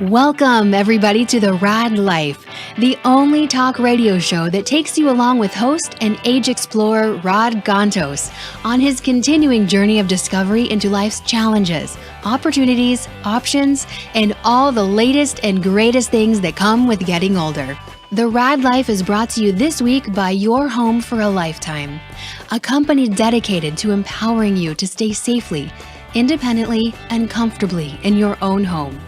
Welcome, everybody, to the Raad Life, the only talk radio show that takes you along with host and age explorer Rod Gantos on his continuing journey of discovery into life's challenges, opportunities, options, and all the latest and greatest things that come with getting older. The Raad Life is brought to you this week by Your Home for a Lifetime, a company dedicated to empowering you to stay safely, independently, and comfortably in your own home.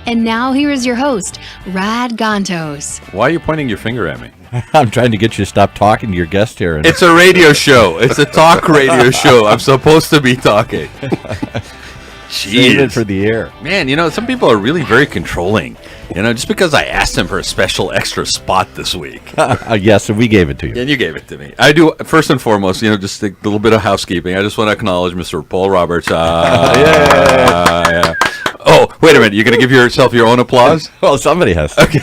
And now here is your host, Rod Gantos. Why are you pointing your finger at me? I'm trying to get you to stop talking to your guest here. It's a radio show. It's a talk radio show. I'm supposed to be talking. Save it for the air. Man, you know, some people are really very controlling. You know, just because I asked him for a special extra spot this week. Yes, and we gave it to you. And you gave it to me. I do, first and foremost, you know, just a little bit of housekeeping. I just want to acknowledge Mr. Paul Roberts. Yeah. Oh, wait a minute. You're going to give yourself your own applause? Well, somebody has to. Okay.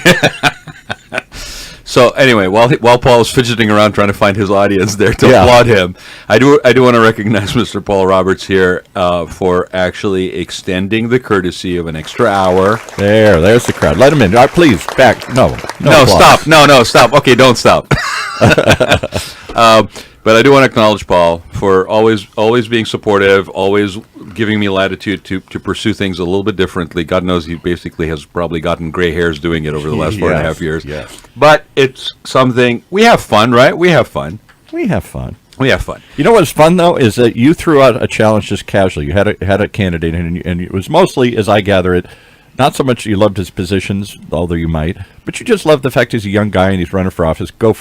So anyway, while Paul's fidgeting around trying to find his audience there to applaud him, I do want to recognize Mr. Paul Roberts here for actually extending the courtesy of an extra hour. There's the crowd. Let him in. Please, back. No, stop. No, stop. Okay, don't stop. But I do want to acknowledge Paul for always being supportive, always giving me latitude to pursue things a little bit differently. God knows he basically has probably gotten gray hairs doing it over the last 4.5 years. Yes. But it's something, we have fun, right? We have fun. We have fun. You know what's fun, though, is that you threw out a challenge just casually. You had a candidate, and it was mostly, as I gather it, not so much you loved his positions, although you might, but you just loved the fact he's a young guy and he's running for office. Go.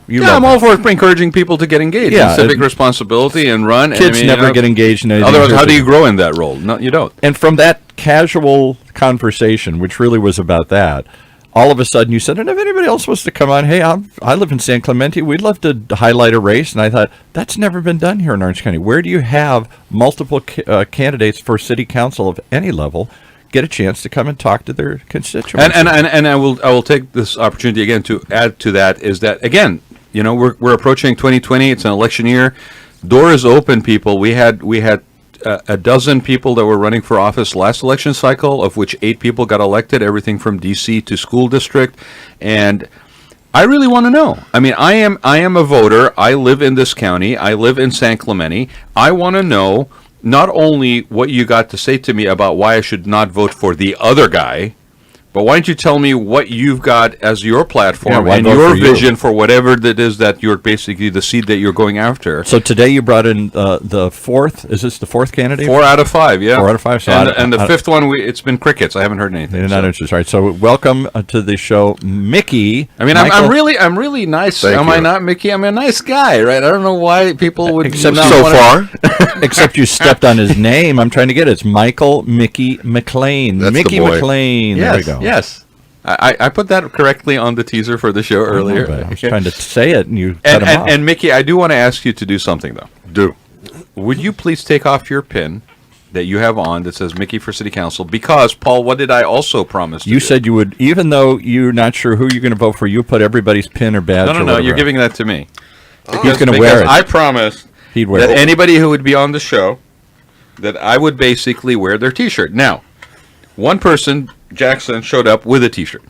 I'm all for encouraging people to get engaged in civic responsibility and run. Kids never get engaged in anything. Otherwise, how do you grow in that role? No, you don't. And from that casual conversation, which really was about that, all of a sudden you said, and if anybody else wants to come on, hey, I live in San Clemente. We'd love to highlight a race. And I thought, that's never been done here in Orange County. Where do you have multiple candidates for city council of any level get a chance to come and talk to their constituents? And I will take this opportunity again to add to that is that, again, you know, we're approaching 2020. It's an election year. Door is open, people. We had a dozen people that were running for office last election cycle, of which 8 people got elected, everything from D.C. to school district. And I really want to know. I mean, I am a voter. I live in this county. I live in San Clemente. I want to know not only what you got to say to me about why I should not vote for the other guy, but why don't you tell me what you've got as your platform and your vision for whatever that is that you're basically the seed that you're going after. So today you brought in the fourth. Is this the fourth candidate? 4 out of 5, yeah. 4 out of 5. So and the fifth one, it's been crickets. I haven't heard anything. You're not interested, right? So welcome to the show, Mickey. I mean, I'm really nice. Am I not, Mickey? I'm a nice guy, right? I don't know why people would. Except not so far. Except you stepped on his name. I'm trying to get it. It's Michael Mickey McLane. That's Mickey the boy. McLane. Yes, there we go. Yes. I put that correctly on the teaser for the show earlier. I was trying to say it, and you cut him off. And Mickey, I do want to ask you to do something, though. Would you please take off your pin that you have on that says Mickey for City Council? Because, Paul, what did I also promise to do? You said you would, even though you're not sure who you're going to vote for, you put everybody's pin or badge. No, you're giving that to me. He's going to wear it. I promised that anybody who would be on the show, that I would basically wear their T-shirt. Now, one person, Jackson, showed up with a T-shirt.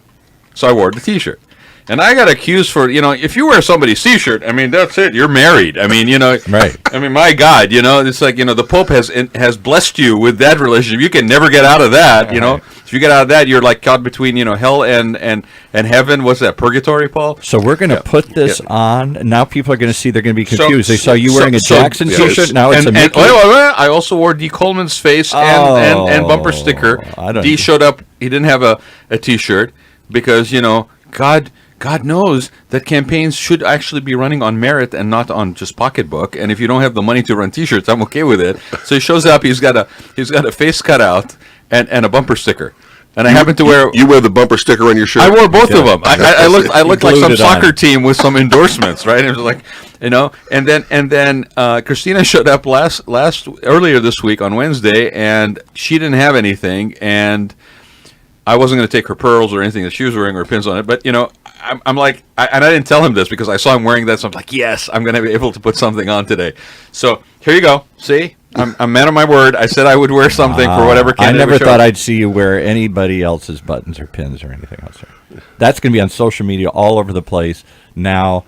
So I wore the T-shirt. And I got accused for, you know, if you wear somebody's T-shirt, I mean, that's it. You're married. I mean, you know. Right. I mean, my God, you know, it's like, you know, the Pope has blessed you with that relationship. You can never get out of that, you know. If you get out of that, you're like caught between, you know, hell and heaven. What's that, purgatory, Paul? So we're going to put this on. And now people are going to see, they're going to be confused. They saw you wearing a Jackson T-shirt. Now it's a Mickey. I also wore D. Coleman's face and bumper sticker. D showed up. He didn't have a T-shirt because, you know, God knows that campaigns should actually be running on merit and not on just pocketbook. And if you don't have the money to run T-shirts, I'm okay with it. So he shows up. He's got a face cutout and a bumper sticker. And I happen to wear. You wear the bumper sticker on your shirt. I wore both of them. I looked like some soccer team with some endorsements, right? It was like, you know. And then Christina showed up earlier this week on Wednesday, and she didn't have anything, and I wasn't going to take her pearls or anything that she was wearing or pins on it, but you know. I'm like, and I didn't tell him this because I saw him wearing that, so I'm like, yes, I'm going to be able to put something on today. So here you go. See, I'm a man of my word. I said I would wear something for whatever I candidate. never thought I'd see you wear anybody else's buttons or pins or anything else. That's going to be on social media all over the place now.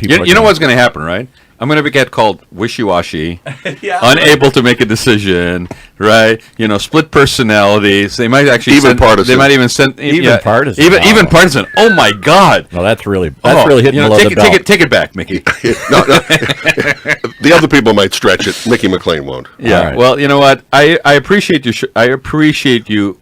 You know what's going to happen, right? I'm going to get called wishy-washy, unable to make a decision, right? Split personalities. They might actually partisan. They might even send partisan. Even partisan. Oh my God! No, that's really hitting below the belt. Take it back, Mickey. No. The other people might stretch it. Mickey McLane won't. Yeah. Right. Well, you know what? I appreciate you. I appreciate you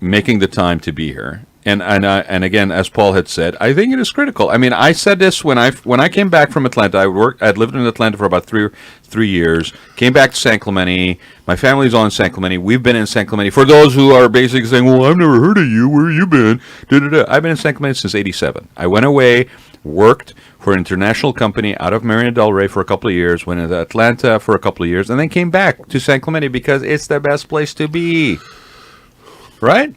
making the time to be here. And again, as Paul had said, I think it is critical. I mean, I said this when I came back from Atlanta. I'd lived in Atlanta for about three years. Came back to San Clemente. My family's all in San Clemente. We've been in San Clemente. For those who are basically saying, "Well, I've never heard of you. Where you been?" I've been in San Clemente since '87. I went away, worked for an international company out of Marina del Rey for a couple of years. Went into Atlanta for a couple of years, and then came back to San Clemente because it's the best place to be. Right?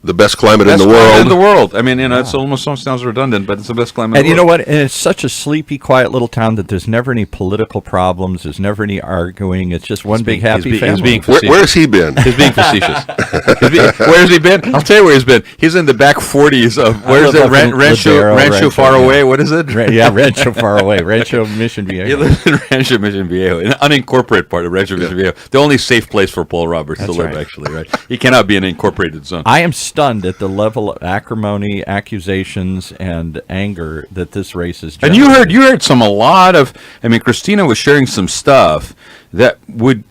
The best climate in the world. I mean, it's almost sounds redundant, but it's the best climate in the world. And you know what? And it's such a sleepy, quiet little town that there's never any political problems. There's never any arguing. It's just one big happy family. He's being facetious. Where's he been? He's being facetious. Where's he been? I'll tell you where he's been. He's in the back 40s of, where's it? Rancho Far Away. What is it? Rancho Far Away. Rancho Mission Viejo. He lives in Rancho Mission Viejo, an unincorporated part of Rancho Mission Viejo. The only safe place for Paul Roberts to live, actually, right? He cannot be an incorporated zone. I am stunned at the level of acrimony, accusations, and anger that this race is generating. And you heard a lot of. I mean, Christina was sharing some stuff that would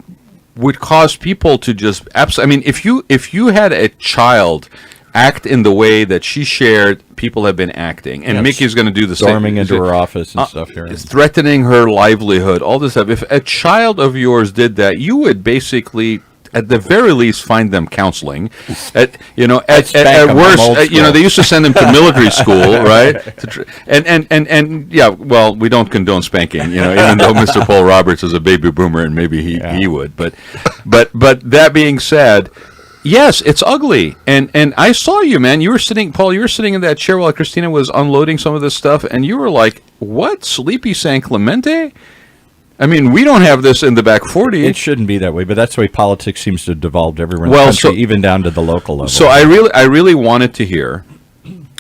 cause people to just absolutely. I mean, if you had a child act in the way that she shared, people have been acting, and Mickey's going to do the same. Storming into her office and stuff here, threatening her livelihood, all this stuff. If a child of yours did that, you would basically, at the very least, find them counseling. At worst, they used to send them to military school, right? And well, we don't condone spanking, even though Mr. Paul Roberts is a baby boomer and maybe he would. But that being said, yes, it's ugly. And I saw you, man. Paul, you were sitting in that chair while Christina was unloading some of this stuff, and you were like, "What? Sleepy San Clemente?" I mean, we don't have this in the back 40. It shouldn't be that way, but that's the way politics seems to have devolved everywhere in the country, even down to the local level. So I really wanted to hear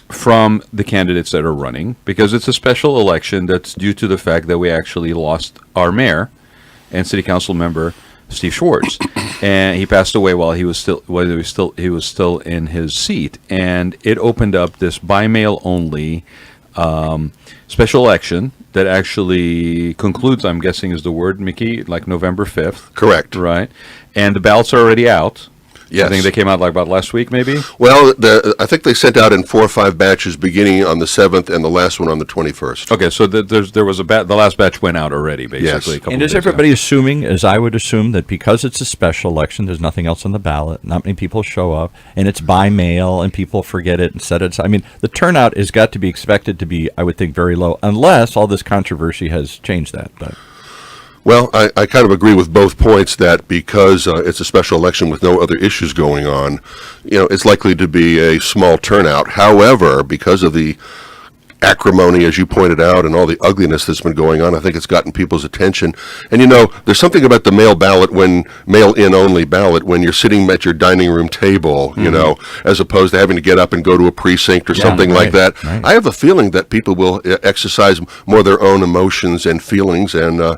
from the candidates that are running, because it's a special election that's due to the fact that we actually lost our mayor and city council member, Steve Schwartz, and he passed away while he was still in his seat, and it opened up this by mail only special election that actually concludes, I'm guessing is the word, Mickey, like November 5th. Correct. Right. And the ballots are already out. Yes. I think they came out like about last week, maybe? Well, I think they sent out in 4 or 5 batches beginning on the 7th and the last one on the 21st. Okay, so there was the last batch went out already, basically. Yes. And is everybody assuming, as I would assume, that because it's a special election, there's nothing else on the ballot, not many people show up, and it's by mail, and people forget it and set it aside? I mean, the turnout has got to be expected to be, I would think, very low, unless all this controversy has changed that. But well, I kind of agree with both points that because it's a special election with no other issues going on, it's likely to be a small turnout. However, because of the acrimony, as you pointed out, and all the ugliness that's been going on, I think it's gotten people's attention. And there's something about the mail-in only ballot when you're sitting at your dining room table, as opposed to having to get up and go to a precinct or something like that. Right. I have a feeling that people will exercise more of their own emotions and feelings, and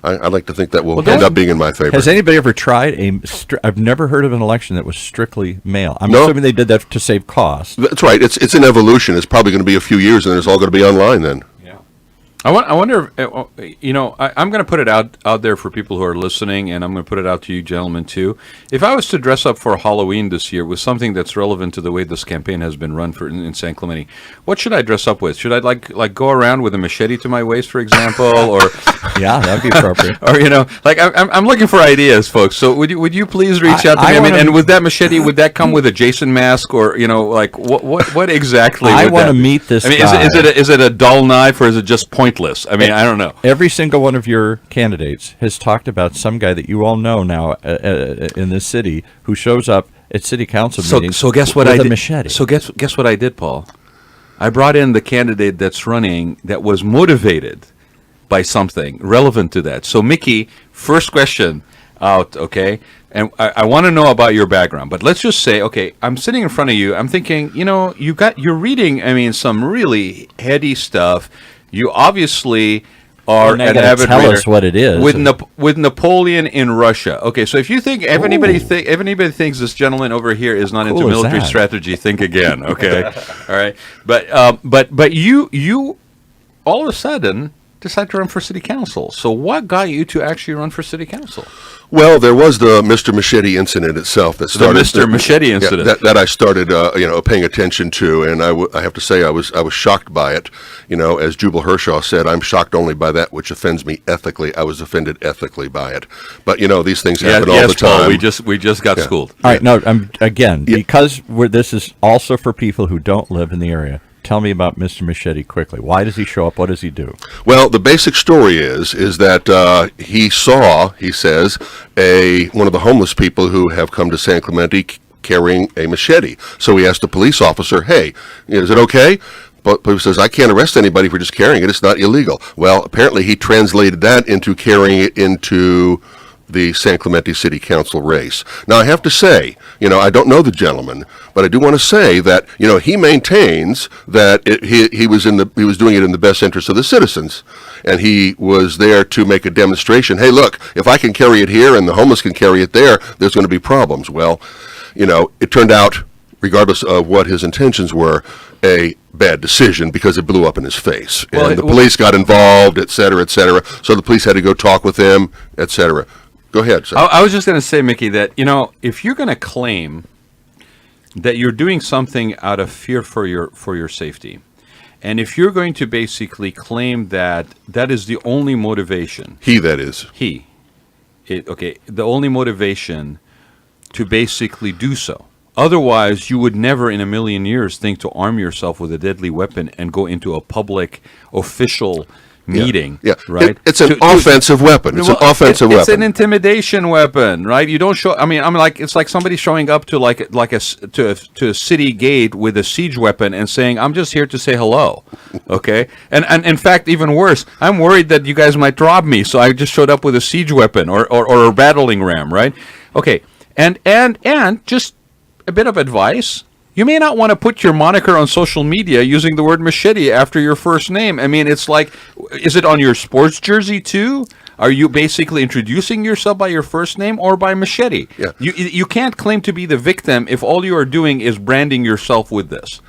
I'd like to think that will end up being in my favor. Has anybody ever tried I've never heard of an election that was strictly mail. I'm assuming they did that to save costs. That's right. It's an evolution. It's probably going to be a few years, and then it's all going to be online then. Yeah. I wonder if, I'm going to put it out there for people who are listening, and I'm going to put it out to you gentlemen too. If I was to dress up for Halloween this year with something that's relevant to the way this campaign has been run in San Clemente, what should I dress up with? Should I like go around with a machete to my waist, for example, or yeah, that'd be appropriate. Or I'm looking for ideas, folks. So would you please reach out to me? And with that machete, would that come with a Jason mask, or what exactly? I want to meet this. I mean, guy. is it a dull knife, or is it just pointless? I mean, I don't know. Every single one of your candidates has talked about some guy that you all know now in this city who shows up at city council meetings. So guess what I did? Machete. So guess what I did, Paul? I brought in the candidate that's running that was motivated by something relevant to that. So Mickey, first question: out, okay? And I want to know about your background, but let's just say, okay, I'm sitting in front of you. I'm thinking, you're reading, some really heady stuff. You obviously are an avid tell reader. us what it is. With Napoleon in Russia. Okay, so if you think, if anybody thinks this gentleman over here is not into military strategy, think again, okay? All right. But you all of a sudden decide to run for city council. So what got you to actually run for city council? Well, there was the Mr. Machete incident itself that started. The Mr. Machete incident. That I started, paying attention to, and I have to say I was shocked by it. As Jubal Hershaw said, I'm shocked only by that which offends me ethically. I was offended ethically by it. But these things happen all the time. Paul, we just got schooled. All right, no, because this is also for people who don't live in the area. Tell me about Mr. Machete quickly. Why does he show up? What does he do? Well, the basic story is that he saw, he says, one of the homeless people who have come to San Clemente carrying a machete. So he asked the police officer, "Hey, is it okay?" But he says, "I can't arrest anybody for just carrying it. It's not illegal." Well, apparently he translated that into carrying it into the San Clemente City Council race. Now, I have to say, I don't know the gentleman, but I do want to say that, he maintains that he was doing it in the best interest of the citizens, and he was there to make a demonstration. Hey, look, if I can carry it here and the homeless can carry it there, there's going to be problems. Well, it turned out, regardless of what his intentions were, a bad decision because it blew up in his face. And the police got involved, et cetera, et cetera. So the police had to go talk with him, et cetera. Go ahead, sir. I was just going to say, Mickey, that, if you're going to claim that you're doing something out of fear for your safety, and if you're going to basically claim that that is the only motivation. The only motivation to basically do so. Otherwise, you would never in a million years think to arm yourself with a deadly weapon and go into a public official meeting, right? It's an offensive weapon. It's an offensive weapon. It's an intimidation weapon, right? You don't show. It's like somebody showing up to a city gate with a siege weapon and saying, "I'm just here to say hello," okay? And in fact, even worse, I'm worried that you guys might rob me, so I just showed up with a siege weapon or a battering ram, right? Okay, and just a bit of advice. You may not want to put your moniker on social media using the word machete after your first name. It's like, is it on your sports jersey too? Are you basically introducing yourself by your first name or by machete? Yeah. You can't claim to be the victim if all you are doing is branding yourself with this.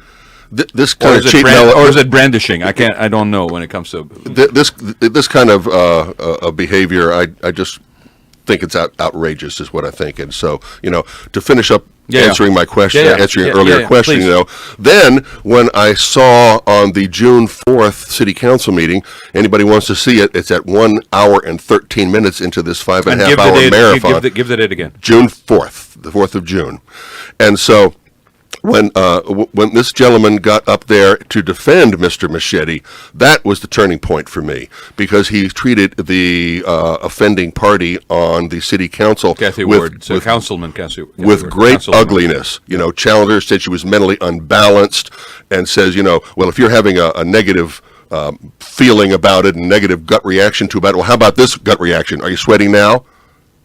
This kind of cheap or is it brandishing? I don't know when it comes to this kind of behavior. I just think it's outrageous, is what I think. And so, to finish up answering my question, answering your earlier question, then when I saw on the June 4th City Council meeting, anybody wants to see it, it's at 1 hour and 13 minutes into this 5.5 hour marathon. Give the date again. June 4th, the 4th of June. And so when this gentleman got up there to defend Mr. Machete, that was the turning point for me, because he treated the offending party on the city council Councilman Kathy with great ugliness. Challenged her, said she was mentally unbalanced, and says, well, if you're having a negative feeling about it and negative gut reaction to about it, well, how about this gut reaction? Are you sweating now?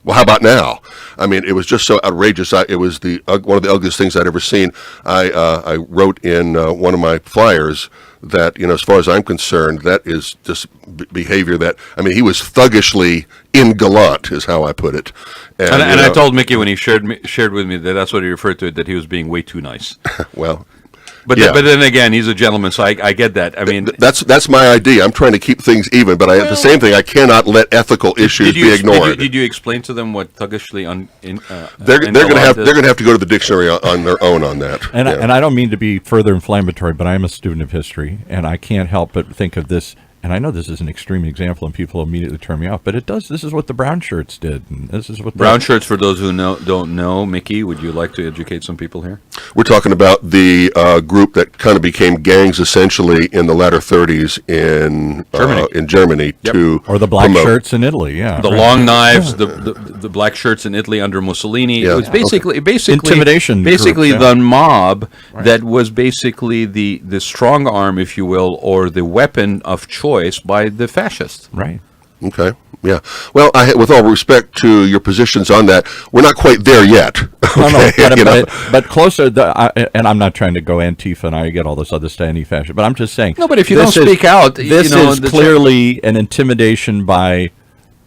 Well, how about now? It was just so outrageous. It was one of the ugliest things I'd ever seen. I wrote in one of my flyers that, as far as I'm concerned, that is just behavior that, he was thuggishly ingallant, is how I put it. And I told Mickey when he shared with me that's what he referred to it, that he was being way too nice. Well... But then again, he's a gentleman, so I get that. That's my idea. I'm trying to keep things even, but the same thing. I cannot let ethical issues be ignored. Did you explain to them what thuggishly they're going to have to go to the dictionary on their own on that. And I don't mean to be further inflammatory, but I'm a student of history, and I can't help but think of this. And I know this is an extreme example, and people immediately turn me off, but it does. This is what the brown shirts did. And this is what brown shirts. For those who don't know, Mickey, would you like to educate some people here? We're talking about the group that kind of became gangs essentially in the latter 30s in Germany or the black shirts in Italy. Yeah, the long knives, the black shirts in Italy under Mussolini. Yeah. It was basically intimidation. Basically, groups, the mob that was basically the strong arm, if you will, or the weapon of choice by the fascists. Right. Okay. Yeah. Well, with all respect to your positions on that, we're not quite there yet. But closer. And I'm not trying to go Antifa and I get all this other stuff any fashion, but I'm just saying. No, but if you don't speak out, this is clearly an intimidation by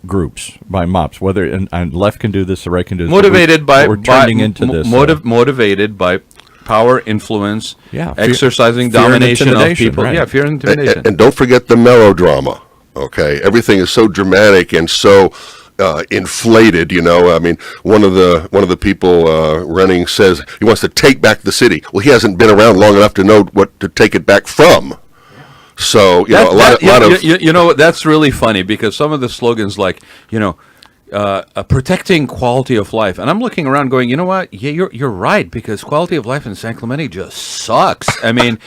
groups, by mobs. Whether and left can do this, the right can do this. Motivated we're turning into this. Motivated by power, influence, exercising fear domination of people. Right. Yeah, fear and intimidation. And don't forget the melodrama. Okay, everything is so dramatic and so inflated. I mean, one of the people running says he wants to take back the city. Well, he hasn't been around long enough to know what to take it back from. So that's really funny because some of the slogans like protecting quality of life, and I'm looking around going, you know what? Yeah, you're right, because quality of life in San Clemente just sucks. I mean,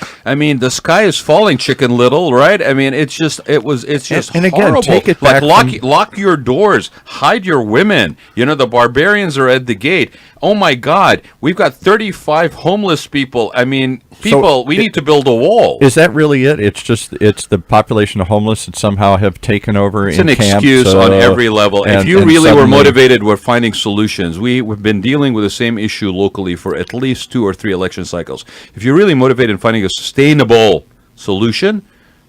the sky is falling, Chicken Little, right? I mean, it's just and again, horrible. take it like back lock your doors, hide your women. The barbarians are at the gate. Oh my God, we've got 35 homeless people. I mean, we need to build a wall. Is that really it? It's the population of homeless that somehow have taken over it's in camps. It's an excuse on every level. If you really were motivated, we're finding solutions. We've been dealing with the same issue locally for at least 2 or 3 election cycles. If you're really motivated in finding a sustainable solution,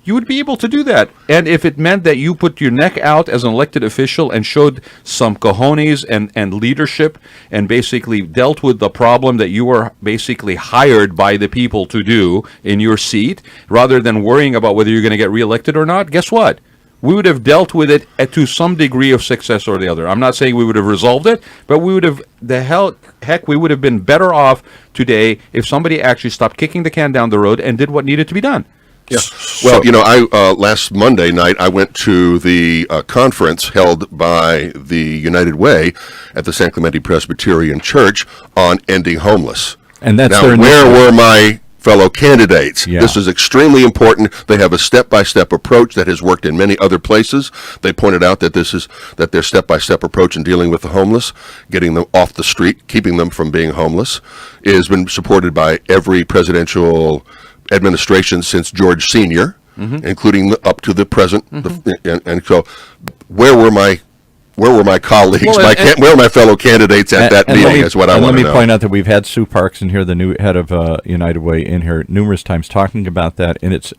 you would be able to do that. And if it meant that you put your neck out as an elected official and showed some cojones and leadership and basically dealt with the problem that you were basically hired by the people to do in your seat, rather than worrying about whether you're going to get reelected or not, guess what? We would have dealt with it to some degree of success or the other. I'm not saying we would have resolved it, but we would have, we would have been better off today if somebody actually stopped kicking the can down the road and did what needed to be done. Yeah. Well, I last Monday night I went to the conference held by the United Way at the San Clemente Presbyterian Church on ending homeless. And that's where were my fellow candidates? Yeah. This is extremely important. They have a step-by-step approach that has worked in many other places. They pointed out that their step-by-step approach in dealing with the homeless, getting them off the street, keeping them from being homeless, has been supported by every presidential administration since George Sr., including up to the present. And so, where were my colleagues? Where were my fellow candidates at that meeting? Is what I want to know. Let me point out that we've had Sue Parks in here, the new head of United Way, in here numerous times talking about that, and it's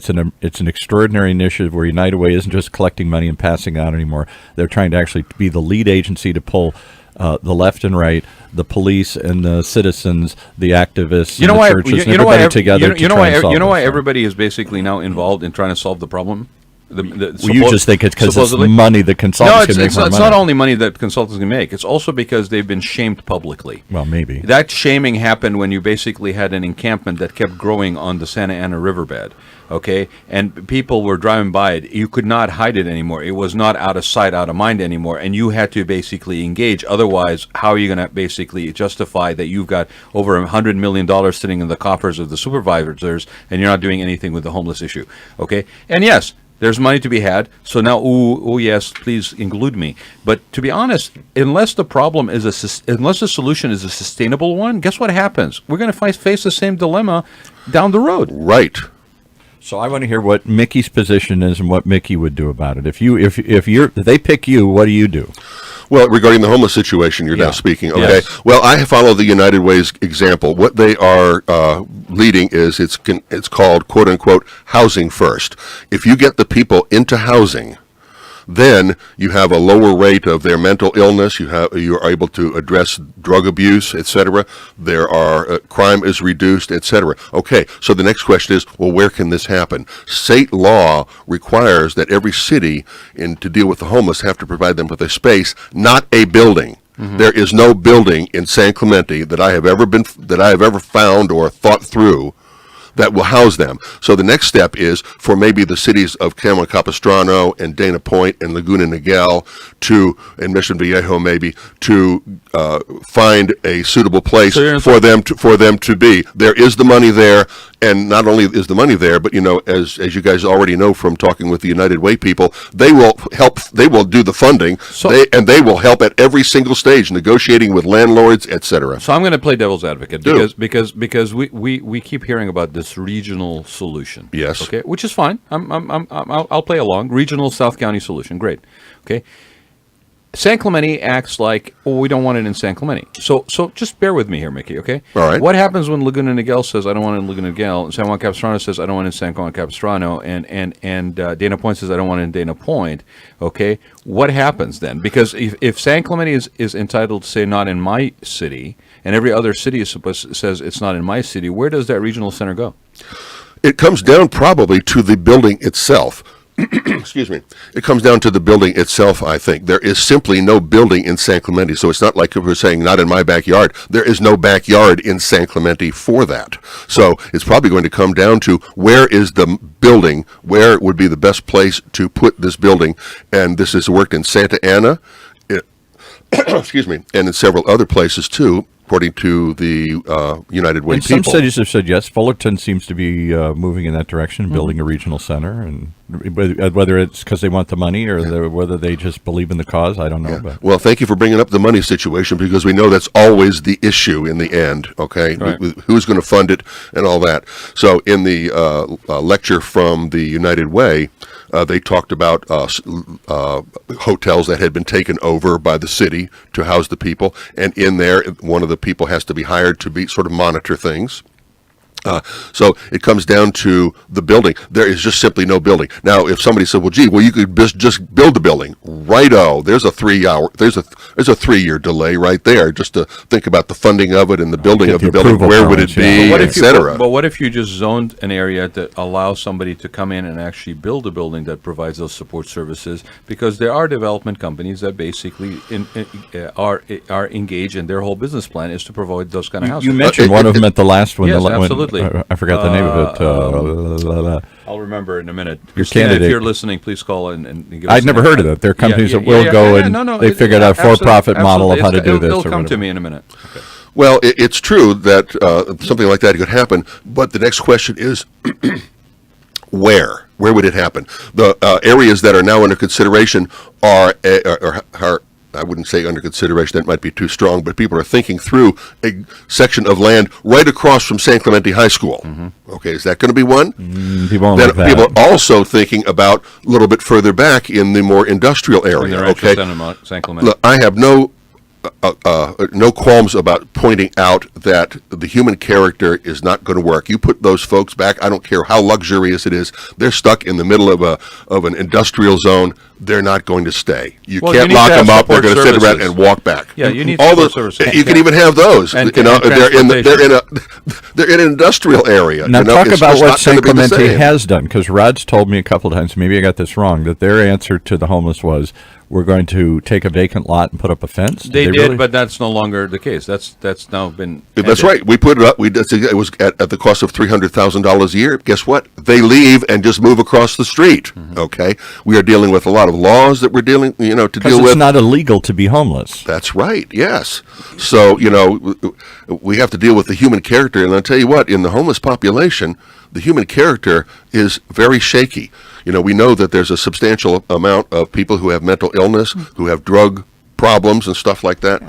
an extraordinary initiative where United Way isn't just collecting money and passing out anymore. They're trying to actually be the lead agency to pull the left and right, the police and the citizens, the activists, the churches, and everybody together. You know why everybody is basically now involved in trying to solve the problem? You just think it's because it's money that consultants can make. No, it's not only money that consultants can make. It's also because they've been shamed publicly. Well, maybe. That shaming happened when you basically had an encampment that kept growing on the Santa Ana riverbed, okay? And people were driving by it. You could not hide it anymore. It was not out of sight, out of mind anymore, and you had to basically engage. Otherwise, how are you going to basically justify that you've got over $100 million sitting in the coffers of the supervisors and you're not doing anything with the homeless issue, okay? And yes, there's money to be had, so now, yes, please include me. But to be honest, unless the solution is a sustainable one, guess what happens? We're going to face the same dilemma down the road. Right. So I want to hear what Mickey's position is and what Mickey would do about it. If they pick you, what do you do? Well, regarding the homeless situation, you're now speaking. Okay. Yes. Well, I follow the United Way's example. What they are leading is it's called "quote unquote" housing first. If you get the people into housing, then you have a lower rate of their mental illness. You are able to address drug abuse, etc. There are crime is reduced, etc. Okay, so the next question is, well, where can this happen? State law requires that every city, to deal with the homeless, have to provide them with a space, not a building. There is no building in San Clemente that I have ever found or thought through that will house them. So the next step is for maybe the cities of Cameron Capistrano and Dana Point and Laguna Niguel and Mission Viejo maybe to find a suitable place for them to be. There is the money there. And not only is the money there, but as you guys already know from talking with the United Way people, they will help. They will do the funding, they will help at every single stage, negotiating with landlords, etc. So I'm going to play devil's advocate because we keep hearing about this regional solution. Yes. Okay, which is fine. I'll play along. Regional South County solution, great. Okay. San Clemente acts like, we don't want it in San Clemente. So just bear with me here, Mickey, okay? All right. What happens when Laguna Niguel says, I don't want it in Laguna Niguel, and San Juan Capistrano says, I don't want it in San Juan Capistrano, and Dana Point says, I don't want it in Dana Point, okay? What happens then? Because if San Clemente is entitled to say, not in my city, and every other city says it's not in my city, where does that regional center go? It comes down probably to the building itself. Excuse me. It comes down to the building itself, I think. There is simply no building in San Clemente, so it's not like we're saying, not in my backyard. There is no backyard in San Clemente for that. So it's probably going to come down to where is the building, where would be the best place to put this building, and this has worked in Santa Ana, excuse me, and in several other places too, according to the United Way and people. Some cities have said yes. Fullerton seems to be moving in that direction, building a regional center, and whether it's because they want the money or whether they just believe in the cause, I don't know. Yeah. But. Well, thank you for bringing up the money situation, because we know that's always the issue in the end, okay? Right. Who's going to fund it and all that. So in the lecture from the United Way, they talked about hotels that had been taken over by the city to house the people, and in there, one of the people has to be hired to be sort of monitor things. So it comes down to the building. There is just simply no building. Now, if somebody said, "Well, gee, you could just build the building," righto. There's a 3-year delay right there, just to think about the funding of it and the building of the building. Where would it be, etc. But what if you just zoned an area that allows somebody to come in and actually build a building that provides those support services? Because there are development companies that basically are engaged, in their whole business plan is to provide those kind of houses. You mentioned one of them at the last one. Yes, absolutely. I forgot the name of it. I'll remember in a minute. Your Christina, candidate. if you're listening, please call and give us I'd never heard of it. There are companies that will they figured out a for-profit model of how to do this. It'll come to me in a minute. Okay. Well, it's true that something like that could happen, but the next question is, where? Where would it happen? The areas that are now under consideration are I wouldn't say under consideration, that might be too strong, but people are thinking through a section of land right across from San Clemente High School. Mm-hmm. Okay, is that going to be one? People are also thinking about a little bit further back in the more industrial area. Okay, San Clemente. Look, I have no qualms about pointing out that the human character is not going to work. You put those folks back, I don't care how luxurious it is, they're stuck in the middle of an industrial zone. They're not going to stay. You can't lock them up. They're going to sit around and walk back. Yeah, you need all support those services. You can even have those. And they're in an industrial area. Now talk It's about just what not gonna San be the Clemente same. has done, because Rod's told me a couple of times, maybe I got this wrong, that their answer to the homeless was, we're going to take a vacant lot and put up a fence. They did, really? but that's no longer the case. That's now been That's ended. right. We put it up. It was at the cost of $300,000 a year. Guess what? They leave and just move across the street. Mm-hmm. Okay, we are dealing with a lot of laws that we're dealing, to deal with. It's not illegal to be homeless. That's right. Yes. So we have to deal with the human character, and I'll tell you what. In the homeless population, the human character is very shaky. We know that there's a substantial amount of people who have mental illness, who have drug problems and stuff like that.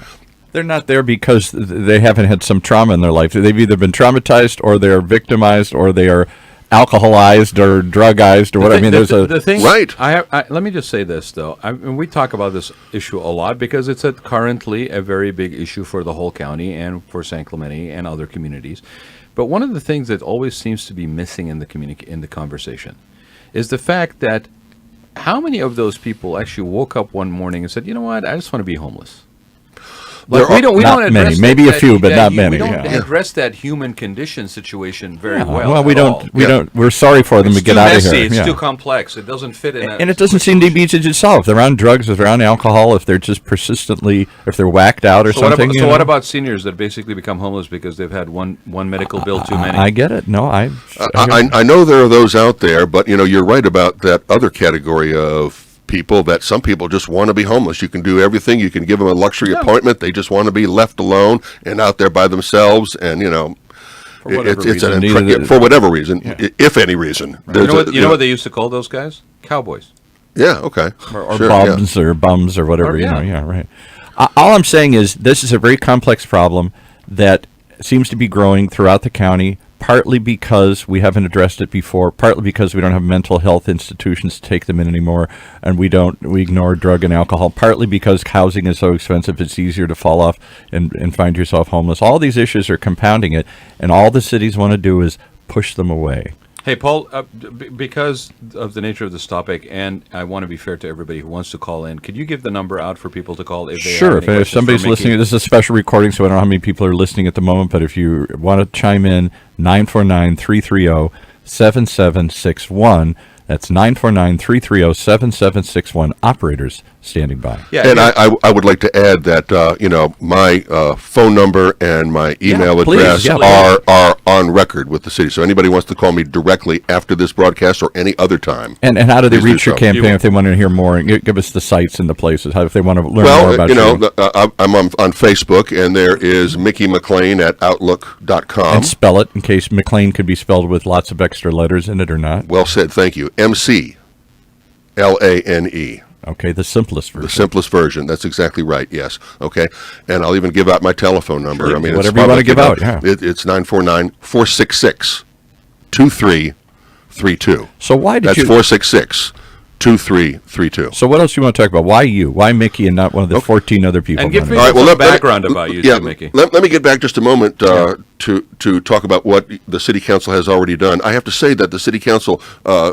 They're not there because they haven't had some trauma in their life. They've either been traumatized, or they're victimized, or they are alcoholized or drugized or what. The thing, right. Let me just say this, though. We talk about this issue a lot because it's currently a very big issue for the whole county and for San Clemente and other communities. But one of the things that always seems to be missing in the conversation is the fact that how many of those people actually woke up one morning and said, "You know what? I just want to be homeless." Like we don't address many. Maybe a few, but not many. We don't address that human condition situation very well. Well, we don't. We're sorry for them to get out of here. It's too complex. It doesn't fit in. And it doesn't seem to be easy to solve. If they're on drugs, if they're on alcohol, if they're just persistently, if they're whacked out or something. What about seniors that basically become homeless because they've had one medical bill too many? I get it. No, I know there are those out there, but you're right about that other category of people, that some people just want to be homeless. You can do everything. You can give them a luxury appointment. They just want to be left alone and out there by themselves. And whatever it's reason, for whatever reason, if any reason. You know what they used to call those guys? Cowboys. Yeah, okay. or Sure, bums or bums or whatever, yeah. Yeah, right. All I'm saying is this is a very complex problem that seems to be growing throughout the county, partly because we haven't addressed it before, partly because we don't have mental health institutions to take them in anymore, and we ignore drug and alcohol, partly because housing is so expensive it's easier to fall off and find yourself homeless. All these issues are compounding it, and all the cities want to do is push them away. Hey, Paul, because of the nature of this topic, and I want to be fair to everybody who wants to call in, could you give the number out for people to call if they Sure, have any if questions somebody's for Mickey? listening, this is a special recording, so I don't know how many people are listening at the moment, but if you want to chime in, 949-330-7761. That's 949-330-7761. Operators standing by. Yeah, And I would like to add that my phone number and my email please, address are on record with the city. So anybody wants to call me directly after this broadcast or any other time. And how do they Please do reach your so. campaign if they want to hear more? And give us the sites and the places. How if they want to learn more Well, about I'm on Facebook, and there is Mickey McLane at Outlook.com. and spell it in case McLean could be spelled with lots of extra letters in it or not. Well said, thank you. McLane. Okay, the simplest version. The simplest version. That's exactly right. Yes. Okay. And I'll even give out my telephone number. Sure, I mean, whatever it's you want to public, give out. Yeah. It's 949-466-2332. So why did That's you? 466-2332. So what else do you want to talk about? Why you? Why Mickey and not one of the 14 other people? And give running? me All right, well, some let- let- background about you, yeah, too, Mickey. Let me get back just a moment to talk about what the city council has already done. I have to say that the city council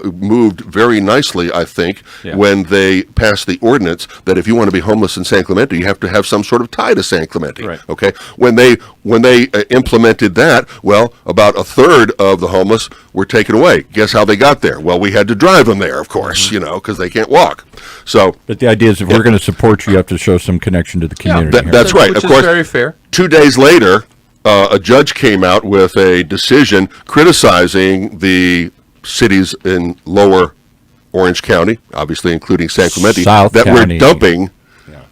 moved very nicely, I think, when they passed the ordinance that if you want to be homeless in San Clemente, you have to have some sort of tie to San Clemente. Right. Okay. When they implemented that, well, about a third of the homeless were taken away. Guess how they got there? Well, we had to drive them there, of course, because they can't walk. So. But the idea is if we're going to support you, you have to show some connection to the community. here. That's right. Which Of is course, very fair. 2 days later, a judge came out with a decision criticizing the cities in lower Orange County, obviously including San Clemente, South that County. were dumping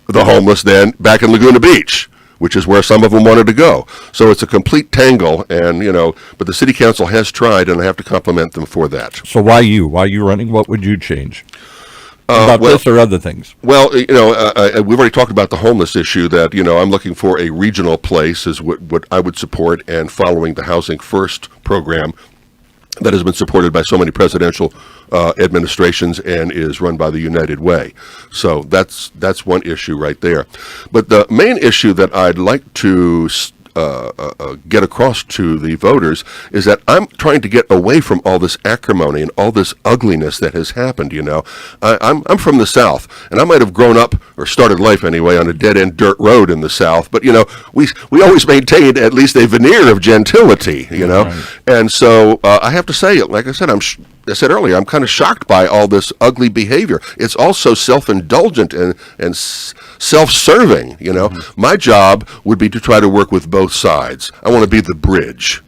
the homeless then back in Laguna Beach, which is where some of them wanted to go. So it's a complete tangle, and but the city council has tried, and I have to compliment them for that. So why you? Why you running? What would you change? About well- this or other things? Well, we've already talked about the homeless issue. That I'm looking for a regional place is what I would support, and following the Housing First program that has been supported by so many presidential administrations and is run by the United Way. So that's one issue right there. But the main issue that I'd like to get across to the voters is that I'm trying to get away from all this acrimony and all this ugliness that has happened. I'm from the South, and I might have grown up or started life anyway on a dead-end dirt road in the South. But we always maintained at least a veneer of gentility. Right. And so I have to say, like I said, I said earlier, I'm kind of shocked by all this ugly behavior. It's also self-indulgent and self-serving. My job would be to try to work with both sides. I want to be the bridge.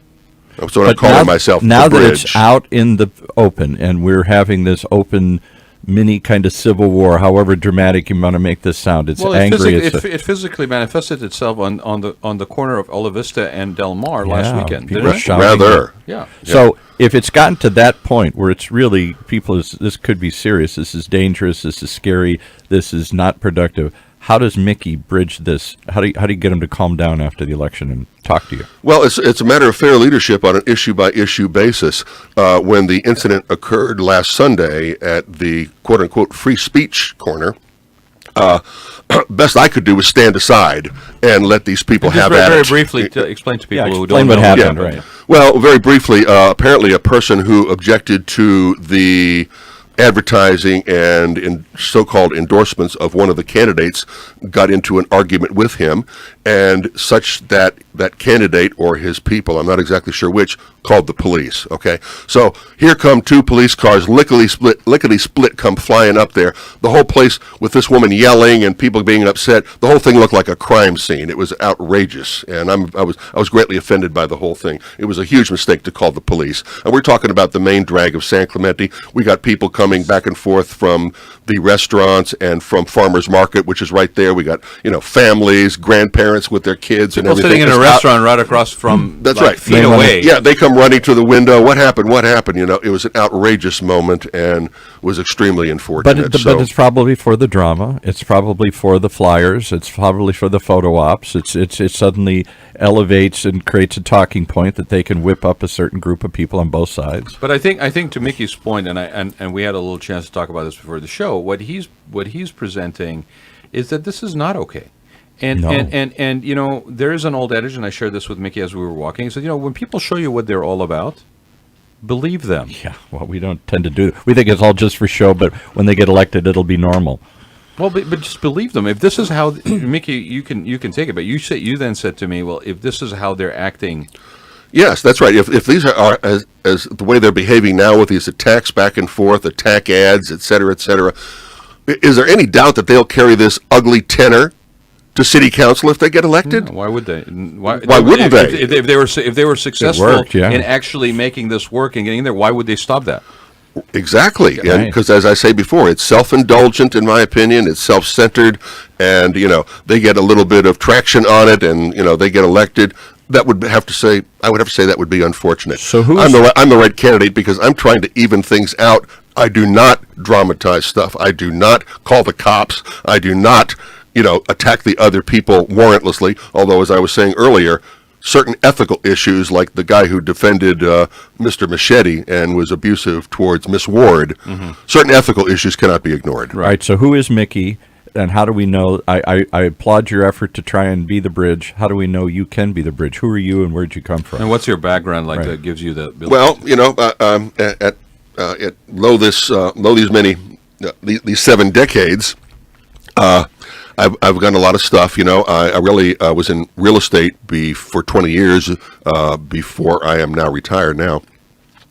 That's what I'm calling myself. Now the that bridge. it's out in the open, and we're having this open mini kind of civil war, however dramatic you want to make this sound, it's angry. It physically manifested itself on the corner of Ola Vista and Del Mar last weekend. people didn't are it? shouting. Rather. Yeah. So if it's gotten to that point where it's really this could be serious, this is dangerous, this is scary, this is not productive. How does Mickey bridge this? How do you get him to calm down after the election and talk to you? Well, it's a matter of fair leadership on an issue-by-issue basis. When the incident occurred last Sunday at the quote-unquote free speech corner, best I could do was stand aside and let these people Just have very, at very it. briefly to explain to people who explain don't what know. happened, right. Well, very briefly, apparently a person who objected to the advertising and in so-called endorsements of one of the candidates got into an argument with him, and such that candidate or his people, I'm not exactly sure which, called the police. Okay, so here come two police cars, lickety split, come flying up there. The whole place with this woman yelling and people being upset. The whole thing looked like a crime scene. It was outrageous, and I was greatly offended by the whole thing. It was a huge mistake to call the police. And we're talking about the main drag of San Clemente. We got people coming back and forth from the restaurants and from Farmers Market, which is right there. We got families, grandparents, parents with their kids and People everything. sitting in a restaurant right across from, That's like, right. feet away. Yeah, they come running to the window. What happened? What happened? It was an outrageous moment and was extremely unfortunate. But it's probably for the drama. It's probably for the flyers. It's probably for the photo ops. It suddenly elevates and creates a talking point that they can whip up a certain group of people on both sides. But I think to Mickey's point, and we had a little chance to talk about this before the show. What he's presenting is that this is not okay. And there is an old adage, and I shared this with Mickey as we were walking. He said, when people show you what they're all about, believe them. Yeah, well, we don't tend to do. We think it's all just for show, but when they get elected, it'll be normal. Well, but just believe them. If this is how Mickey, you can take it. But you then said to me, well, if this is how they're acting. Yes, that's right. If these are as the way they're behaving now with these attacks back and forth, attack ads, et cetera, is there any doubt that they'll carry this ugly tenor to city council if they get elected? No, why would they? Why wouldn't they? If they were successful worked, yeah. in actually making this work and getting there, why would they stop that? Exactly, Right. because as I say before, it's self-indulgent in my opinion. It's self-centered, and they get a little bit of traction on it, and they get elected. I would have to say that would be unfortunate. So I'm the right candidate because I'm trying to even things out. I do not dramatize stuff. I do not call the cops. I do not attack the other people warrantlessly. Although, as I was saying earlier, certain ethical issues, like the guy who defended Mr. Machete and was abusive towards Miss Ward, certain ethical issues cannot be ignored. Right. So who is Mickey, and how do we know? I applaud your effort to try and be the bridge. How do we know you can be the bridge? Who are you, and where did you come from? And what's your background like Right. that gives you the ability? Well, at these 7 decades, I've done a lot of stuff. I really was in real estate for 20 years before I am now retired. Now,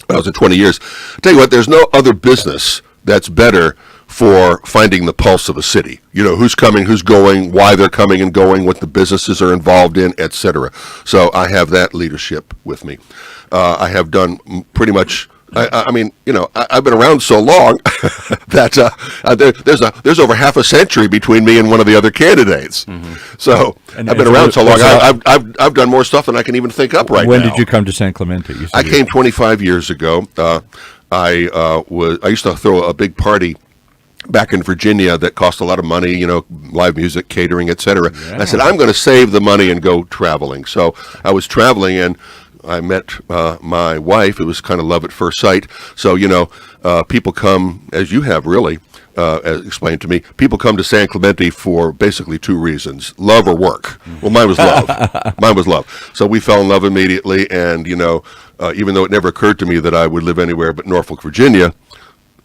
I was in 20 years. I tell you what, there's no other business that's better for finding the pulse of a city. Who's coming, who's going, why they're coming and going, what the businesses are involved in, etc. So I have that leadership with me. I have done pretty much. I've been around so long that there's over half a century between me and one of the other candidates. So I've been around so long. I've done more stuff than I can even think up right now. When did you come to San Clemente? I came 25 years ago. I used to throw a big party back in Virginia that cost a lot of money, live music, catering, etc. Yeah. I said, I'm going to save the money and go traveling. So I was traveling, and I met my wife. It was kind of love at first sight. So, people come, as you have really explained to me, people come to San Clemente for basically 2 reasons, love or work. Well, mine was love. Mine was love. So we fell in love immediately, and, even though it never occurred to me that I would live anywhere but Norfolk, Virginia,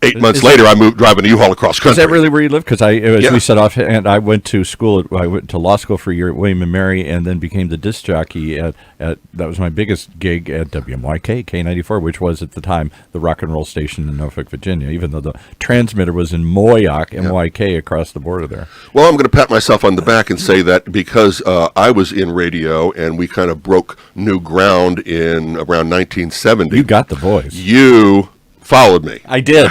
8 months later, I moved driving a U-Haul across country. Is that really where you live? Because we set off, and I went to school. I went to law school for a year at William & Mary, and then became the disc jockey at that was my biggest gig at WMYK K94, which was at the time the rock and roll station in Norfolk, Virginia. Even though the transmitter was in Moyock, MYK, across the border there. Well, I'm going to pat myself on the back and say that because I was in radio and we kind of broke new ground in around 1970. You got the voice. You followed me. I did.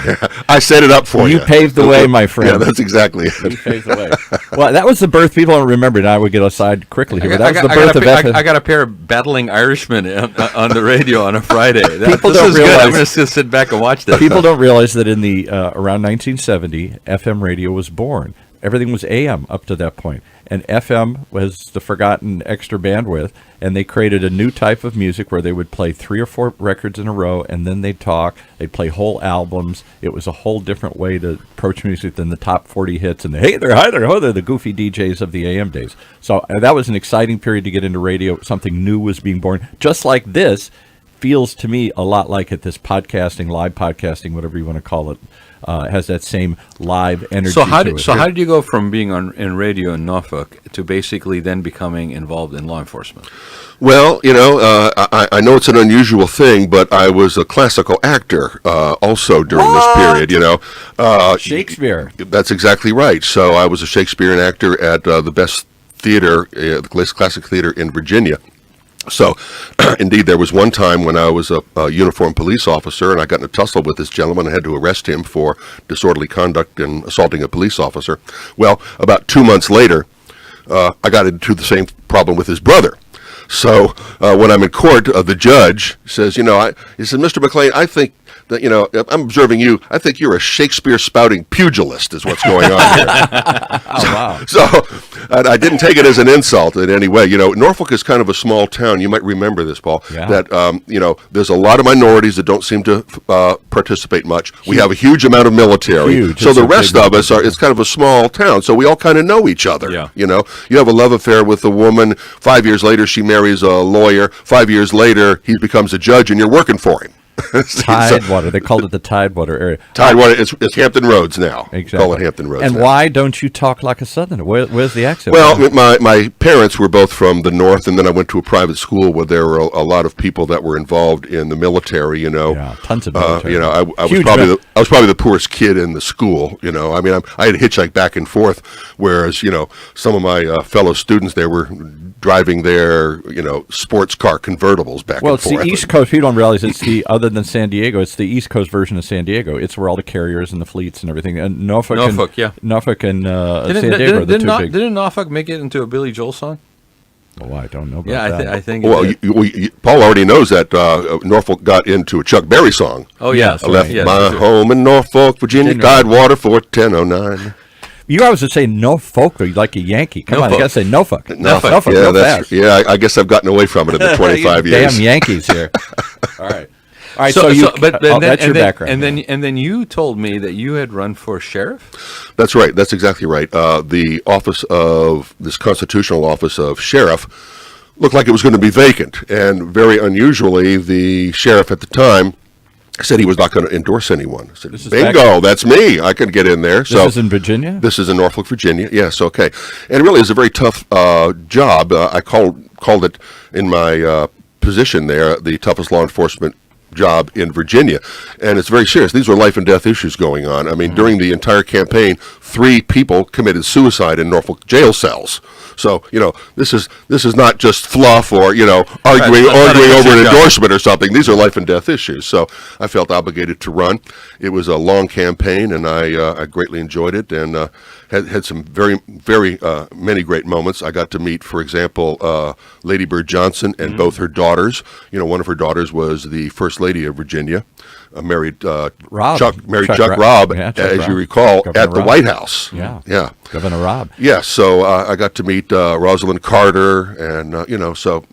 I set it up for you. You paved the way, my friend. Yeah, that's exactly it. You paved the way. Well, that was the birth. People don't remember it. I would get aside quickly here. That was the birth of FM. I got a pair of battling Irishmen on the radio on a Friday. People don't realize. I'm going to sit back and watch this. People don't realize that in the around 1970, FM radio was born. Everything was AM up to that point. And FM was the forgotten extra bandwidth, and they created a new type of music where they would play 3 or 4 records in a row, and then they'd talk. They'd play whole albums. It was a whole different way to approach music than the top 40 hits and the hey there, hi there, ho there, the goofy DJs of the AM days. So that was an exciting period to get into radio. Something new was being born. Just like this feels to me a lot like it, this podcasting, live podcasting, whatever you want to call it. Has that same live energy. So how did you go from being in radio in Norfolk to basically then becoming involved in law enforcement? Well, I know it's an unusual thing, but I was a classical actor also during this period. Shakespeare. That's exactly right. So I was a Shakespearean actor at the best theater, the classic theater in Virginia. So, indeed, there was one time when I was a uniformed police officer, and I got in a tussle with this gentleman. I had to arrest him for disorderly conduct and assaulting a police officer. Well, about 2 months later, I got into the same problem with his brother. So when I'm in court, the judge says, he says, Mr. McLane, I think that, I'm observing you. I think you're a Shakespeare spouting pugilist is what's going on here. Wow. So I didn't take it as an insult in any way. Norfolk is kind of a small town. You might remember this, Paul, that, there's a lot of minorities that don't seem to participate much. We have a huge amount of military. Huge. So It's the a rest big of us it's kind of a small town. So we all kind of know each other. Yeah. You have a love affair with a woman. 5 years later, she marries a lawyer. 5 years later, he becomes a judge and you're working for him. Tidewater. They called it the Tidewater area. Tidewater. It's Hampton Roads now. Exactly. Call it Hampton Roads. And now. why don't you talk like a Southerner? Where's the accent? Well, my parents were both from the north, and then I went to a private school where there were a lot of people that were involved in the military. Yeah, tons of military. I was probably the poorest kid in the school. I had to hitchhike back and forth, whereas some of my fellow students there were driving their sports car convertibles back and forth. Well, it's the East Coast. People don't realize it's other than San Diego, it's the East Coast version of San Diego. It's where all the carriers and the fleets and everything. And Norfolk and San Diego are the two big. Didn't Norfolk make it into a Billy Joel song? Oh, I don't know about Yeah, that. I think. Well, Paul already knows that Norfolk got into a Chuck Berry song. Oh yeah, I left my home in Norfolk, Virginia, Tidewater for 1009. You always would say Norfolk, like a Yankee. Come on, you got to say Norfolk. Norfolk. Yeah, go fast. I guess I've gotten away from it in the 25 years. Damn Yankees here. All right. All right, That's your background. And then you told me that you had run for sheriff. That's right. That's exactly right. The office of this constitutional office of sheriff looked like it was going to be vacant, and very unusually, the sheriff at the time said he was not going to endorse anyone. I said, bingo, that's me. I can get in there. This is in Virginia? This is in Norfolk, Virginia. Yes, okay. And really, it's a very tough job. I called it in my position there the toughest law enforcement job in Virginia, and it's very serious. These were life and death issues going on. I mean, during the entire campaign, 3 people committed suicide in Norfolk jail cells. So, this is not just fluff or, arguing over an endorsement or something. These are life and death issues. So I felt obligated to run. It was a long campaign, and I greatly enjoyed it, and had some very, very many great moments. I got to meet, for example, Lady Bird Johnson and both her daughters. One of her daughters was the First Lady of Virginia, married Chuck Robb, as you recall, Governor at the Robb. White House. Yeah. Governor Robb. Yeah, so I got to meet Rosalind Carter, and so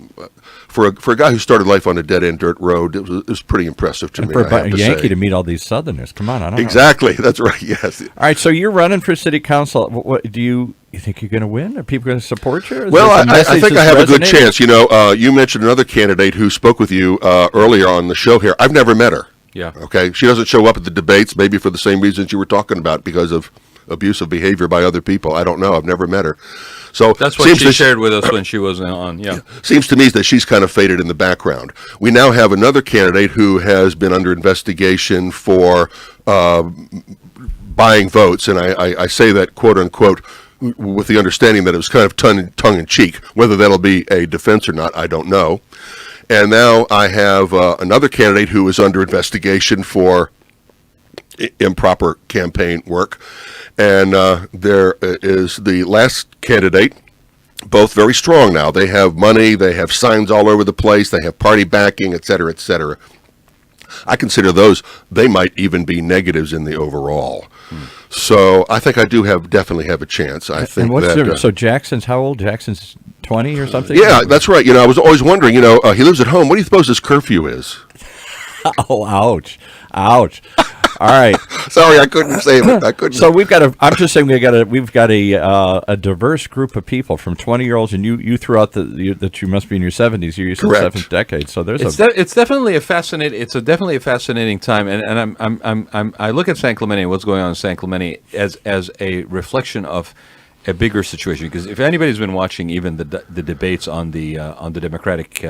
for a guy who started life on a dead end dirt road, it was pretty impressive to me. For I have a to Yankee say. to meet all these Southerners. Come on, I don't know. Exactly, that's right. Yes. All right, so you're running for city council. What do you think you're going to win? Are people going to support you? Well, I think I have a good chance. You mentioned another candidate who spoke with you earlier on the show here. I've never met her. Yeah. Okay. She doesn't show up at the debates, maybe for the same reasons you were talking about, because of abusive behavior by other people. I don't know. I've never met her. So that's what she shared with us when she was on. Yeah. Seems to me that she's kind of faded in the background. We now have another candidate who has been under investigation for buying votes, and I say that quote unquote with the understanding that it was kind of tongue in cheek. Whether that'll be a defense or not, I don't know. And now I have another candidate who is under investigation for improper campaign work. And there is the last candidate, both very strong now. They have money, they have signs all over the place, they have party backing, et cetera, et cetera. I consider those, they might even be negatives in the overall. So I think I do definitely have a chance. I think so Jackson's how old? Jackson's 20 or something? Yeah, that's right. I was always wondering, he lives at home. What do you suppose his curfew is? Oh, ouch. All right. Sorry, I couldn't say it. I couldn't. So we've got a diverse group of people from 20-year-olds, and you threw out that you must be in your 70s. You're in your 7th decade. So it's definitely a fascinating. It's definitely a fascinating time, and I look at San Clemente, what's going on in San Clemente, as a reflection of a bigger situation. Because if anybody's been watching even the debates on the Democratic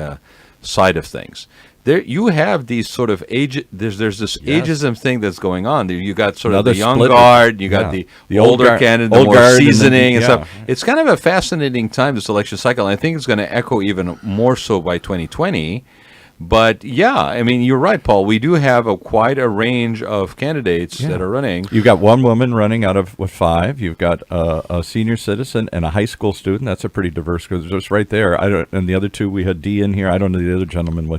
side of things, there you have these sort of there's this ageism thing that's going on. You got sort of the young guard, you got the older candidate, the more seasoning and stuff. It's kind of a fascinating time, this election cycle, and I think it's going to echo even more so by 2020. But yeah, I mean, you're right, Paul. We do have quite a range of candidates that are running. You've got one woman running out of 5. You've got a senior citizen and a high school student. That's a pretty diverse group. Just right there. And the other two, we had D in here. I don't know the other gentleman.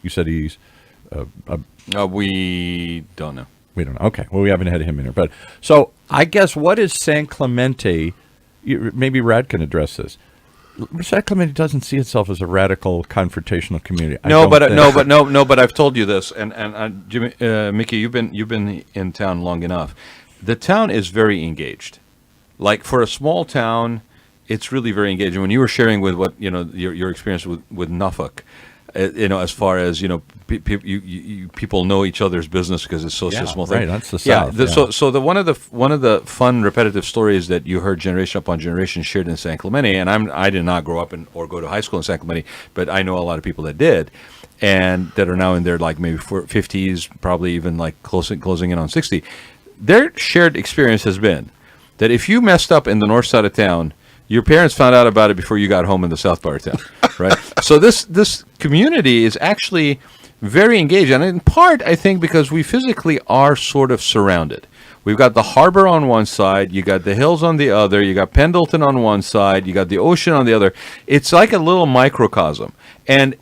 You said he's. We don't know. We don't know. Okay. Well, we haven't had him in here. But so I guess what is San Clemente? Maybe Rad can address this. San Clemente doesn't see itself as a radical confrontational community. But I've told you this, and Jimmy, Mickey, you've been in town long enough. The town is very engaged. Like for a small town, it's really very engaged. And when you were sharing with what your experience with Norfolk, as far as people know each other's business because it's such a small thing. Right, that's the South. So one of the fun repetitive stories that you heard generation upon generation shared in San Clemente, and I did not grow up or go to high school in San Clemente, but I know a lot of people that did, and that are now in their like maybe 50s, probably even like closing in on 60. Their shared experience has been that if you messed up in the north side of town, your parents found out about it before you got home in the south part of town, right? So this community is actually very engaged, and in part, I think, because we physically are sort of surrounded. We've got the harbor on one side, you got the hills on the other, you got Pendleton on one side, you got the ocean on the other. It's like a little microcosm, and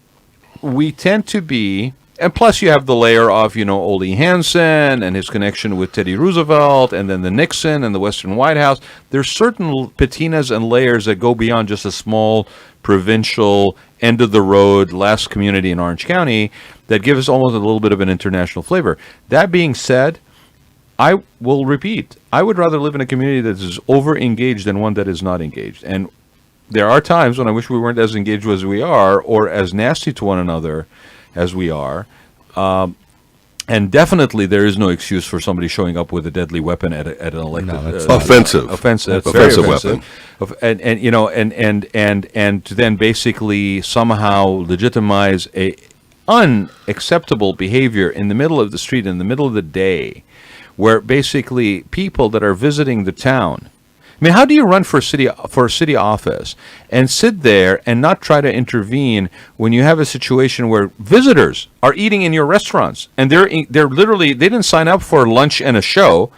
we tend to be. And plus, you have the layer of, Ole Hansen and his connection with Teddy Roosevelt, and then the Nixon and the Western White House. There's certain patinas and layers that go beyond just a small, provincial, end-of-the-road, last community in Orange County that give us almost a little bit of an international flavor. That being said, I will repeat, I would rather live in a community that is over-engaged than one that is not engaged. And there are times when I wish we weren't as engaged as we are, or as nasty to one another as we are, and definitely there is no excuse for somebody showing up with a deadly weapon at an elected offensive weapon, and to then basically somehow legitimize a unacceptable behavior in the middle of the street in the middle of the day, where basically people that are visiting the town. I mean, how do you run for a city office and sit there and not try to intervene when you have a situation where visitors are eating in your restaurants and they're literally, they didn't sign up for lunch and a show,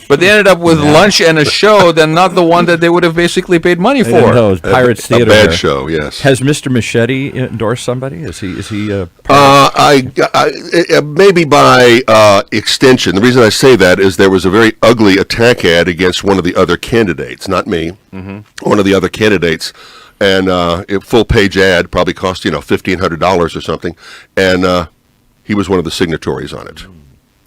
but they ended up with lunch and a show, then not the one that they would have basically paid money for. No, Pirates Theater. A bad show, yes. Has Mr. Machete endorsed somebody? Is he a maybe by extension. The reason I say that is there was a very ugly attack ad against one of the other candidates, not me, one of the other candidates, and a full-page ad probably cost $1,500 or something, and he was one of the signatories on it.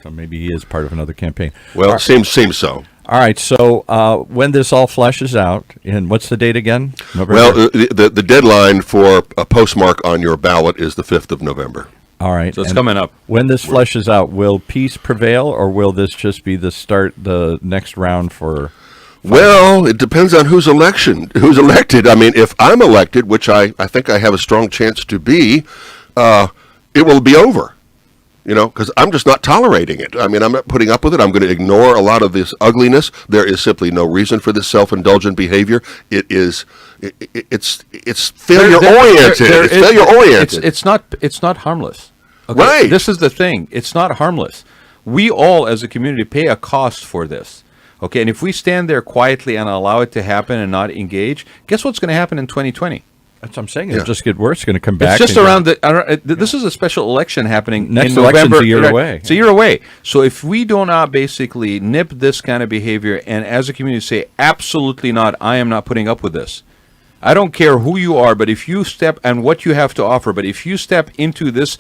So maybe he is part of another campaign. Well, seems so. All right, so when this all fleshes out, and what's the date again? November? Well, the deadline for a postmark on your ballot is the 5th of November. All right. So it's coming up. When this fleshes out, will peace prevail, or will this just be the next round for... Well, it depends on who's elected. I mean, if I'm elected, which I think I have a strong chance to be, it will be over. Because I'm just not tolerating it. I mean, I'm not putting up with it. I'm going to ignore a lot of this ugliness. There is simply no reason for this self-indulgent behavior. It's failure-oriented. It's failure-oriented. It's not harmless. Okay? Right. This is the thing. It's not harmless. We all, as a community, pay a cost for this. Okay, and if we stand there quietly and allow it to happen and not engage, guess what's going to happen in 2020? That's what I'm saying. It'll just get worse. It's going to come back. It's just this is a special election happening next in November. Election's a year away. It's a year away. So if we do not basically nip this kind of behavior and as a community say, absolutely not, I am not putting up with this. I don't care who you are, but if you step and what you have to offer, but if you step into this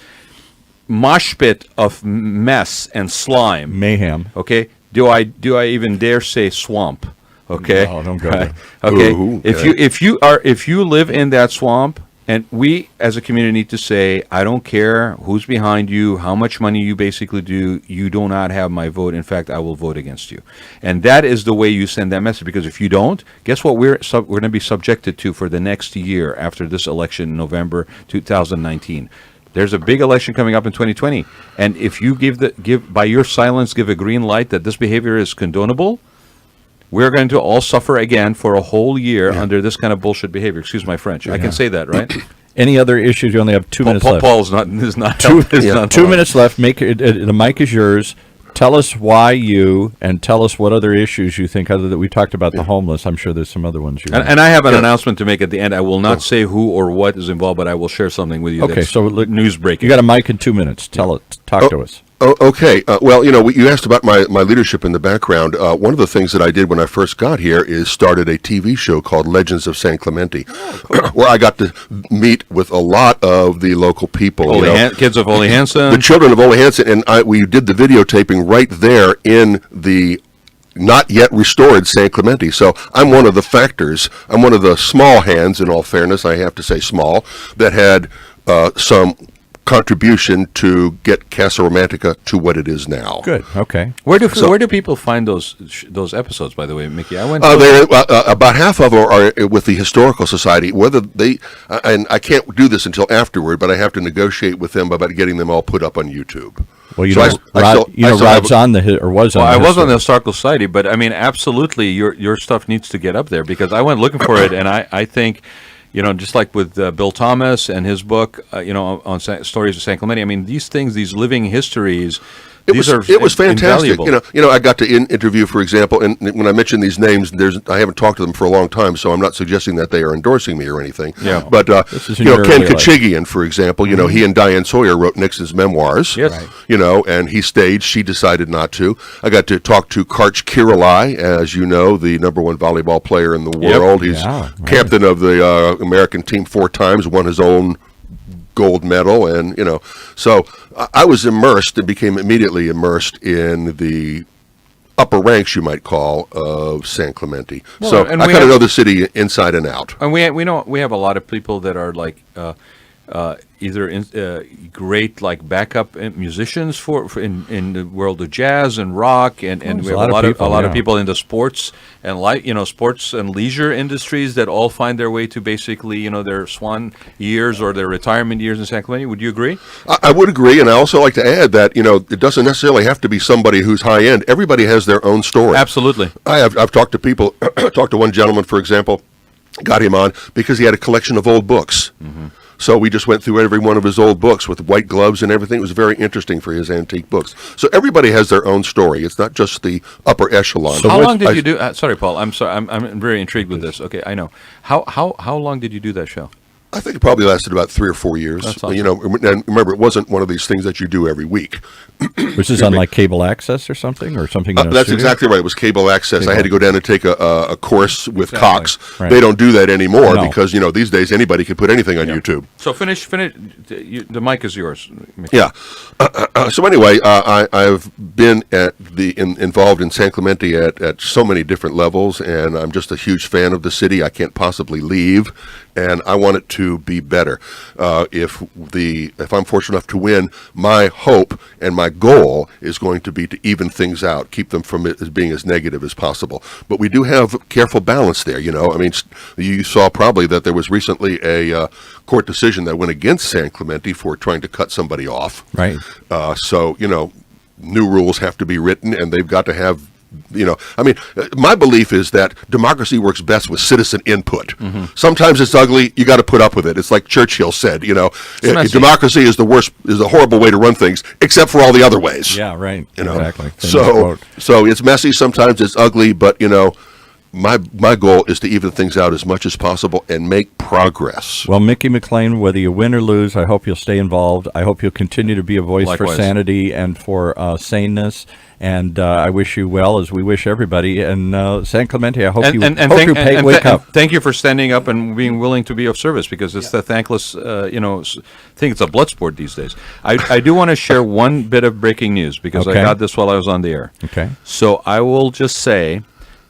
mosh pit of mess and slime, mayhem, okay, do I even dare say swamp? Okay. No, don't go there. Okay. Ooh, if you live in that swamp, and we as a community need to say, I don't care who's behind you, how much money you basically do, you do not have my vote. In fact, I will vote against you. And that is the way you send that message. Because if you don't, guess what we're going to be subjected to for the next year after this election in November 2019. There's a big election coming up in 2020, and if you give by your silence give a green light that this behavior is condonable, we're going to all suffer again for a whole year under this kind of bullshit behavior. Excuse my French. I can say that, right? Any other issues? You only have 2 minutes left. Paul's not is not Two, is not 2 minutes left. Make it, the mic is yours. Tell us why and tell us what other issues you think, other than we talked about the homeless. I'm sure there's some other ones. And I have an announcement to make at the end. I will not say who or what is involved, but I will share something with you. Okay, that's so look, news breaking. You got a mic in 2 minutes. Talk to us. Oh, okay. Well, you asked about my leadership in the background. One of the things that I did when I first got here is started a TV show called Legends of San Clemente, where I got to meet with a lot of the local people. Kids of Ole Hansen. The children of Ole Hansen, and we did the videotaping right there in the not yet restored San Clemente. So I'm one of the factors. I'm one of the small hands, in all fairness, I have to say small, that had some contribution to get Casa Romantica to what it is now. Good. Okay. Where do people find those episodes? By the way, Mickey, I went. About half of them are with the Historical Society. Whether they and I can't do this until afterward, but I have to negotiate with them about getting them all put up on YouTube. Well, Rod's on the or was on. Well, I was on the Historical Society, but I mean, absolutely, your stuff needs to get up there because I went looking for it, and I think. Just like with Bill Thomas and his book, on Stories of San Clemente. I mean, these things, these living histories. It was fantastic. I got to interview, for example, and when I mention these names, I haven't talked to them for a long time, so I'm not suggesting that they are endorsing me or anything. Yeah. But Ken Kachigian, for example, he and Diane Sawyer wrote Nixon's memoirs. Yes. Right. And he staged. She decided not to. I got to talk to Karch Kirillai, as you know, the #1 volleyball player in the world. He's captain of the American team 4 times, won his own gold medal, and so I was immersed and became immediately immersed in the upper ranks, you might call, of San Clemente. Well, so I kind of know the city inside and out. And we have a lot of people that are like either great like backup musicians in the world of jazz and rock, and we have a lot of people in the sports and sports and leisure industries that all find their way to basically their swan years or their retirement years in San Clemente. Would you agree? I would agree, and I also like to add that it doesn't necessarily have to be somebody who's high end. Everybody has their own story. Absolutely. I've talked to people. Talked to one gentleman, for example, got him on because he had a collection of old books. Mm-hmm. So we just went through every one of his old books with white gloves and everything. It was very interesting for his antique books. So everybody has their own story. It's not just the upper echelon. So how long did you do? Sorry, Paul. I'm sorry. I'm very intrigued with this. Okay, I know. How long did you do that show? I think it probably lasted about 3 or 4 years. That's awesome. And remember, it wasn't one of these things that you do every week. Was this on like cable access or something? That's exactly right. It was cable access. I had to go down and take a course with Cox. Right. They don't do that anymore because these days anybody can put anything on YouTube. So finish. The mic is yours, Mickey. Yeah. So anyway, I've been involved in San Clemente at so many different levels, and I'm just a huge fan of the city. I can't possibly leave, and I want it to be better. If I'm fortunate enough to win, my hope and my goal is going to be to even things out, keep them from it as being as negative as possible. But we do have careful balance there. I mean, you saw probably that there was recently a court decision that went against San Clemente for trying to cut somebody off. Right. So new rules have to be written, and they've got to have. My belief is that democracy works best with citizen input. Mm-hmm. Sometimes it's ugly. You got to put up with it. It's like Churchill said. Democracy is a horrible way to run things, except for all the other ways. Yeah, right. Exactly. So it's messy. Sometimes it's ugly, but my goal is to even things out as much as possible and make progress. Well, Mickey McLane, whether you win or lose, I hope you'll stay involved. I hope you'll continue to be a voice for sanity and for saneness. And I wish you well, as we wish everybody. And San Clemente, I hope you wake up. Thank you for standing up and being willing to be of service, because it's the thankless, thing. It's a blood sport these days. I do want to share one bit of breaking news, because I got this while I was on the air. Okay. So I will just say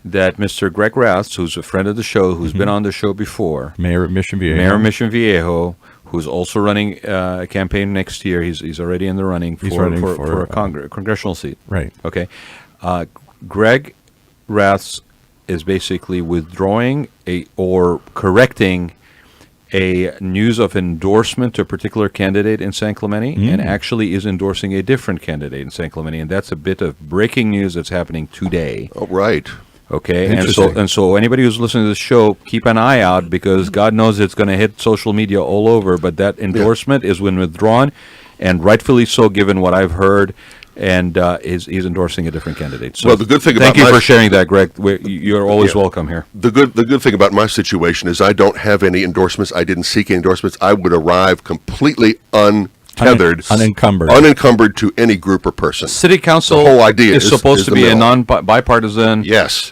that Mr. Greg Rath, who's a friend of the show, who's been on the show before, Mayor of Mission Viejo, who's also running a campaign next year. He's already in the running for a congressional seat. Right. Okay. Greg Rath is basically withdrawing or correcting a news of endorsement to a particular candidate in San Clemente, and actually is endorsing a different candidate in San Clemente, and that's a bit of breaking news that's happening today. Oh, right. Okay, Interesting. and so anybody who's listening to this show, keep an eye out, because God knows it's going to hit social media all over. But that endorsement is when withdrawn, and rightfully so, given what I've heard. And he's endorsing a different candidate. So Well, the good thing thank about you my- for sharing that, Greg. You're always welcome here. The good thing about my situation is I don't have any endorsements. I didn't seek any endorsements. I would arrive completely untethered, unencumbered to any group or person. City council The whole idea is supposed is to the be a middle. non-bipartisan Yes.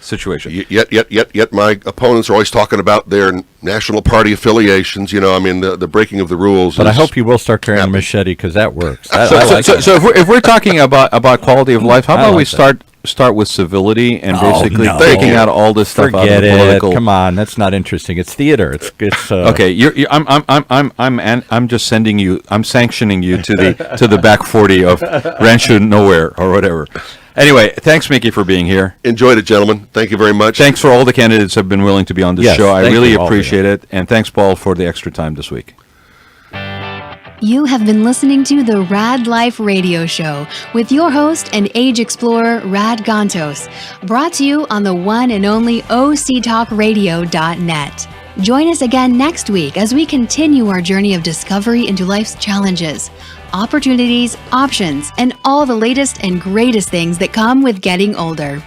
situation. Yet my opponents are always talking about their national party affiliations. I mean, the breaking of the rules. But I hope you will start carrying a machete, because that works. I So, like so, that. so if we're talking about quality of life, how I about we like that. start with civility and basically no. taking out all this stuff Forget out of the it. political. Come on, that's not interesting. It's theater. It's Okay, I'm just sending you. I'm sanctioning you to the back 40 of Rancho Nowhere or whatever. Anyway, thanks, Mickey, for being here. Enjoyed it, gentlemen. Thank you very much. Thanks for all the candidates who have been willing to be on this Yes, show. I thank really you all for appreciate it. And thanks, Paul, for the extra time this week. You have been listening to the Raad Life Radio Show with your host and age explorer, Rod Gantos, brought to you on the one and only octalkradio.net. Join us again next week as we continue our journey of discovery into life's challenges, opportunities, options, and all the latest and greatest things that come with getting older.